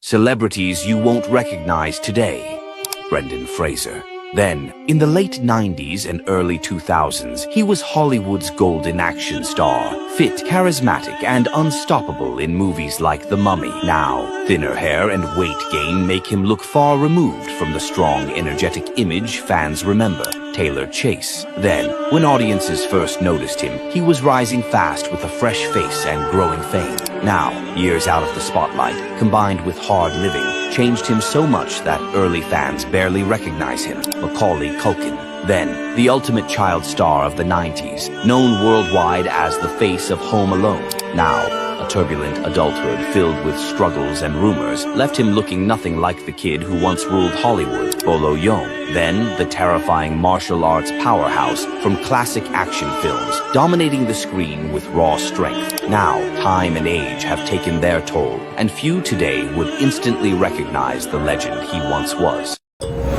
Celebrities you won't recognize today. Brendan Fraser. Then, in the late 90s and early 2000s, he was Hollywood's golden action star, fit, charismatic, and unstoppable in movies like The Mummy. Now, thinner hair and weight gain make him look far removed from the strong, energetic image fans remember. Taylor Chase. Then, when audiences first noticed him, he was rising fast with a fresh face and growing fame. Now, years out of the spotlight, combined with hard living, changed him so much that early fans barely recognize him. Macaulay Culkin. Then, the ultimate child star of the 90s, known worldwide as the face of Home Alone. Now, a turbulent adulthood filled with struggles and rumors left him looking nothing like the kid who once ruled Hollywood, Bolo Yeung. Then, the terrifying martial arts powerhouse from classic action films, dominating the screen with raw strength. Now, time and age have taken their toll, and few today would instantly recognize the legend he once was.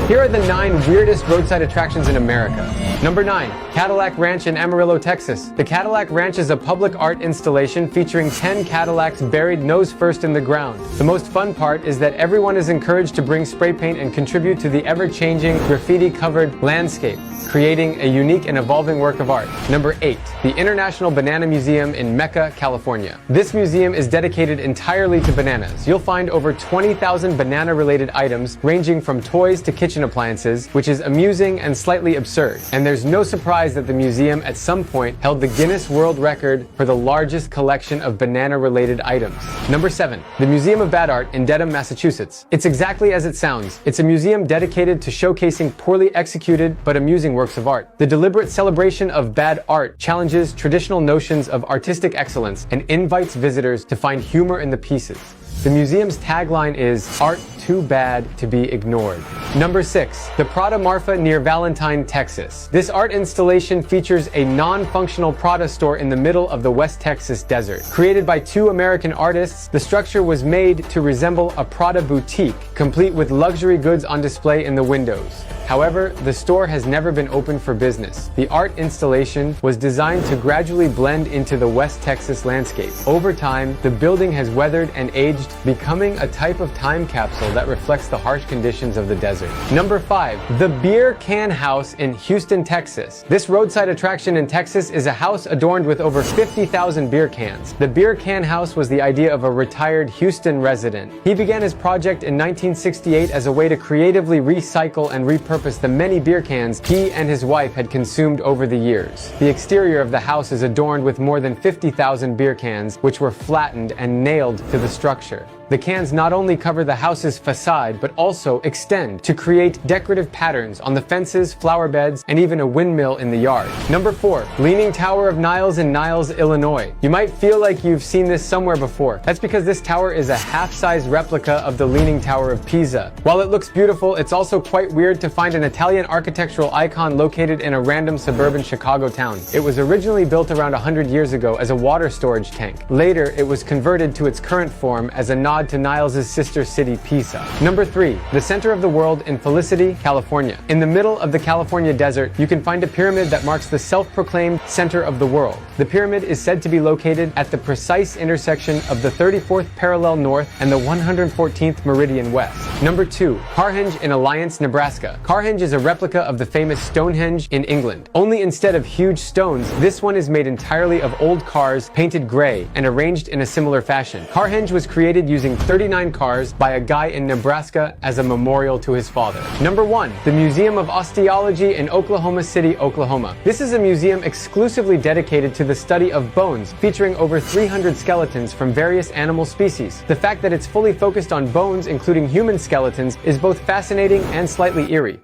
Here are the 9 weirdest roadside attractions in America. Number 9. Cadillac Ranch in Amarillo, Texas. The Cadillac Ranch is a public art installation featuring 10 Cadillacs buried nose first in the ground. The most fun part is that everyone is encouraged to bring spray paint and contribute to the ever-changing graffiti-covered landscape, creating a unique and evolving work of art. Number 8. The International Banana Museum in Mecca, California. This museum is dedicated entirely to bananas. You'll find over 20,000 banana-related items ranging from toys to kitchen appliances, which is amusing and slightly absurd. And there's no surprise that the museum at some point held the Guinness World Record for the largest collection of banana-related items. Number 7. The Museum of Bad Art in Dedham, Massachusetts. It's exactly as it sounds. It's a museum dedicated to showcasing poorly executed but amusing works of art. The deliberate celebration of bad art challenges traditional notions of artistic excellence and invites visitors to find humor in the pieces. The museum's tagline is, "Art too bad to be ignored." Number 6. The Prada Marfa near Valentine, Texas. This art installation features a non-functional Prada store in the middle of the West Texas desert. Created by 2 American artists, the structure was made to resemble a Prada boutique, complete with luxury goods on display in the windows. However, the store has never been open for business. The art installation was designed to gradually blend into the West Texas landscape. Over time, the building has weathered and aged, becoming a type of time capsule that reflects the harsh conditions of the desert. Number 5. The Beer Can House in Houston, Texas. This roadside attraction in Texas is a house adorned with over 50,000 beer cans. The Beer Can House was the idea of a retired Houston resident. He began his project in 1968 as a way to creatively recycle and repurpose the many beer cans he and his wife had consumed over the years. The exterior of the house is adorned with more than 50,000 beer cans, which were flattened and nailed to the structure. The cans not only cover the house's facade, but also extend to create decorative patterns on the fences, flower beds, and even a windmill in the yard. Number 4. Leaning Tower of Niles in Niles, Illinois. You might feel like you've seen this somewhere before. That's because this tower is a half-size replica of the Leaning Tower of Pisa. While it looks beautiful, it's also quite weird to find an Italian architectural icon located in a random suburban Chicago town. It was originally built around 100 years ago as a water storage tank. Later, it was converted to its current form as a nod to Niles' sister city, Pisa. Number 3. The Center of the World in Felicity, California. In the middle of the California desert, you can find a pyramid that marks the self-proclaimed center of the world. The pyramid is said to be located at the precise intersection of the 34th parallel north and the 114th meridian west. Number 2. Carhenge in Alliance, Nebraska. Carhenge is a replica of the famous Stonehenge in England. Only instead of huge stones, this one is made entirely of old cars painted gray and arranged in a similar fashion. Carhenge was created using 39 cars by a guy in Nebraska as a memorial to his father. Number 1. The Museum of Osteology in Oklahoma City, Oklahoma. This is a museum exclusively dedicated to the study of bones, featuring over 300 skeletons from various animal species. The fact that it's fully focused on bones, including human skeletons, is both fascinating and slightly eerie.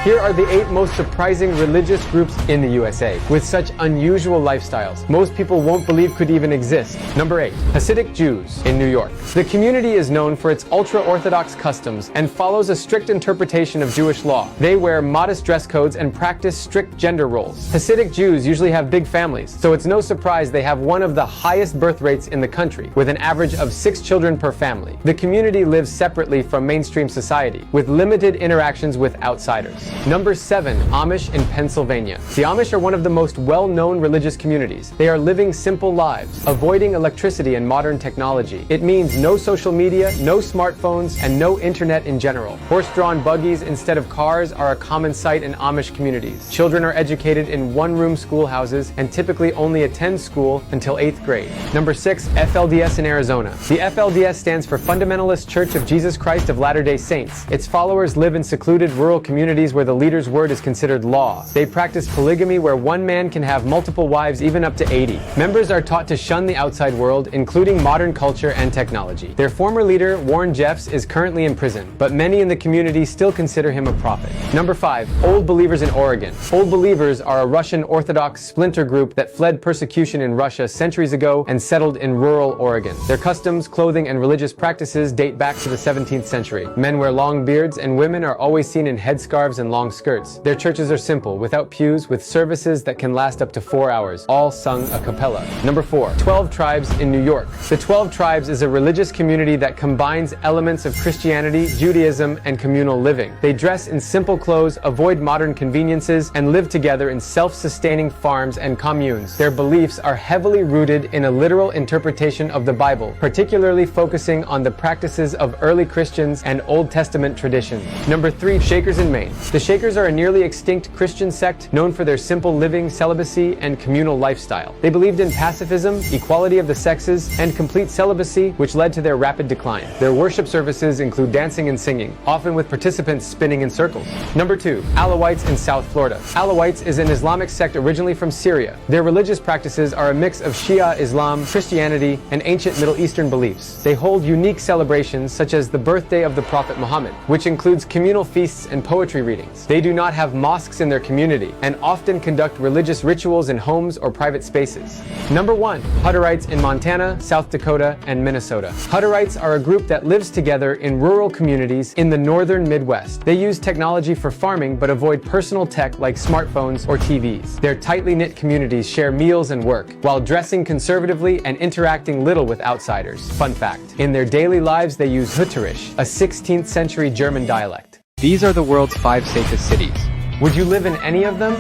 Here are the 8 most surprising religious groups in the USA, with such unusual lifestyles most people won't believe could even exist. Number 8. Hasidic Jews in New York. The community is known for its ultra-Orthodox customs and follows a strict interpretation of Jewish law. They wear modest dress codes and practice strict gender roles. Hasidic Jews usually have big families, so it's no surprise they have one of the highest birth rates in the country, with an average of 6 children per family. The community lives separately from mainstream society, with limited interactions with outsiders. Number 7. Amish in Pennsylvania. The Amish are one of the most well-known religious communities. They are living simple lives, avoiding electricity and modern technology. It means no social media, no smartphones, and no internet in general. Horse-drawn buggies instead of cars are a common sight in Amish communities. Children are educated in one-room schoolhouses and typically only attend school until 8th grade. Number 6. FLDS in Arizona. The FLDS stands for Fundamentalist Church of Jesus Christ of Latter-day Saints. Its followers live in secluded rural communities where the leader's word is considered law. They practice polygamy where one man can have multiple wives, even up to 80. Members are taught to shun the outside world, including modern culture and technology. Their former leader, Warren Jeffs, is currently in prison, but many in the community still consider him a prophet. Number 5. Old Believers in Oregon. Old Believers are a Russian Orthodox splinter group that fled persecution in Russia centuries ago and settled in rural Oregon. Their customs, clothing, and religious practices date back to the 17th century. Men wear long beards, and women are always seen in headscarves and long skirts. Their churches are simple, without pews, with services that can last up to 4 hours, all sung a cappella. Number 4. 12 Tribes in New York. The 12 Tribes is a religious community that combines elements of Christianity, Judaism, and communal living. They dress in simple clothes, avoid modern conveniences, and live together in self-sustaining farms and communes. Their beliefs are heavily rooted in a literal interpretation of the Bible, particularly focusing on the practices of early Christians and Old Testament traditions. Number 3. Shakers in Maine. The Shakers are a nearly extinct Christian sect known for their simple living, celibacy, and communal lifestyle. They believed in pacifism, equality of the sexes, and complete celibacy, which led to their rapid decline. Their worship services include dancing and singing, often with participants spinning in circles. Number 2. Alawites in South Florida. Alawites is an Islamic sect originally from Syria. Their religious practices are a mix of Shia Islam, Christianity, and ancient Middle Eastern beliefs. They hold unique celebrations such as the birthday of the Prophet Muhammad, which includes communal feasts and poetry readings. They do not have mosques in their community and often conduct religious rituals in homes or private spaces. Number 1. Hutterites in Montana, South Dakota, and Minnesota. Hutterites are a group that lives together in rural communities in the northern Midwest. They use technology for farming but avoid personal tech like smartphones or TVs. Their tightly knit communities share meals and work, while dressing conservatively and interacting little with outsiders. Fun fact: in their daily lives they use Hutterisch, a 16th century German dialect. These are the world's 5 safest cities. Would you live in any of them?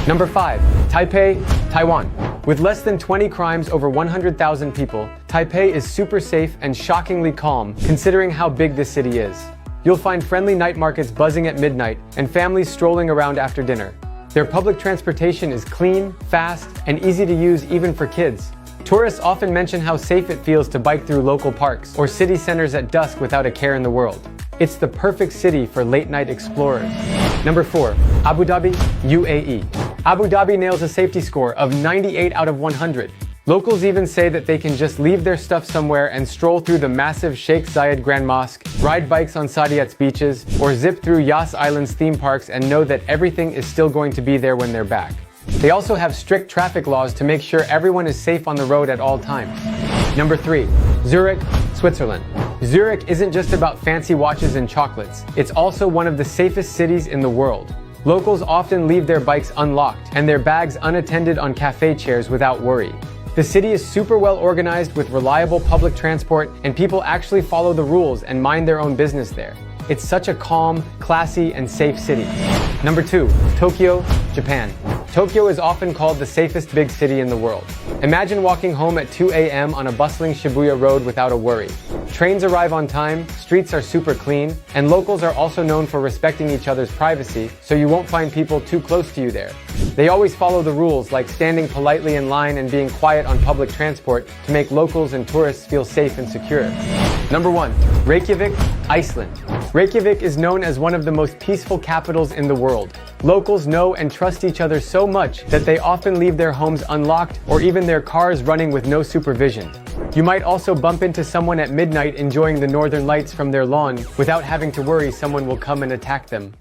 Number 5. Taipei, Taiwan. With less than 20 crimes over 100,000 people, Taipei is super safe and shockingly calm, considering how big this city is. You'll find friendly night markets buzzing at midnight and families strolling around after dinner. Their public transportation is clean, fast, and easy to use even for kids. Tourists often mention how safe it feels to bike through local parks or city centers at dusk without a care in the world. It's the perfect city for late-night explorers. Number 4. Abu Dhabi, UAE. Abu Dhabi nails a safety score of 98 out of 100. Locals even say that they can just leave their stuff somewhere and stroll through the massive Sheikh Zayed Grand Mosque, ride bikes on Saadiyat's beaches, or zip through Yas Island's theme parks and know that everything is still going to be there when they're back. They also have strict traffic laws to make sure everyone is safe on the road at all times. Number 3. Zurich, Switzerland. Zurich isn't just about fancy watches and chocolates. It's also one of the safest cities in the world. Locals often leave their bikes unlocked and their bags unattended on cafe chairs without worry. The city is super well organized with reliable public transport, and people actually follow the rules and mind their own business there. It's such a calm, classy, and safe city. Number 2. Tokyo, Japan. Tokyo is often called the safest big city in the world. Imagine walking home at 2 a.m. on a bustling Shibuya road without a worry. Trains arrive on time, streets are super clean, and locals are also known for respecting each other's privacy, so you won't find people too close to you there. They always follow the rules, like standing politely in line and being quiet on public transport to make locals and tourists feel safe and secure. Number 1. Reykjavik, Iceland. Reykjavik is known as one of the most peaceful capitals in the world. Locals know and trust each other so much that they often leave their homes unlocked or even their cars running with no supervision. You might also bump into someone at midnight enjoying the northern lights from their lawn without having to worry someone will come and attack them.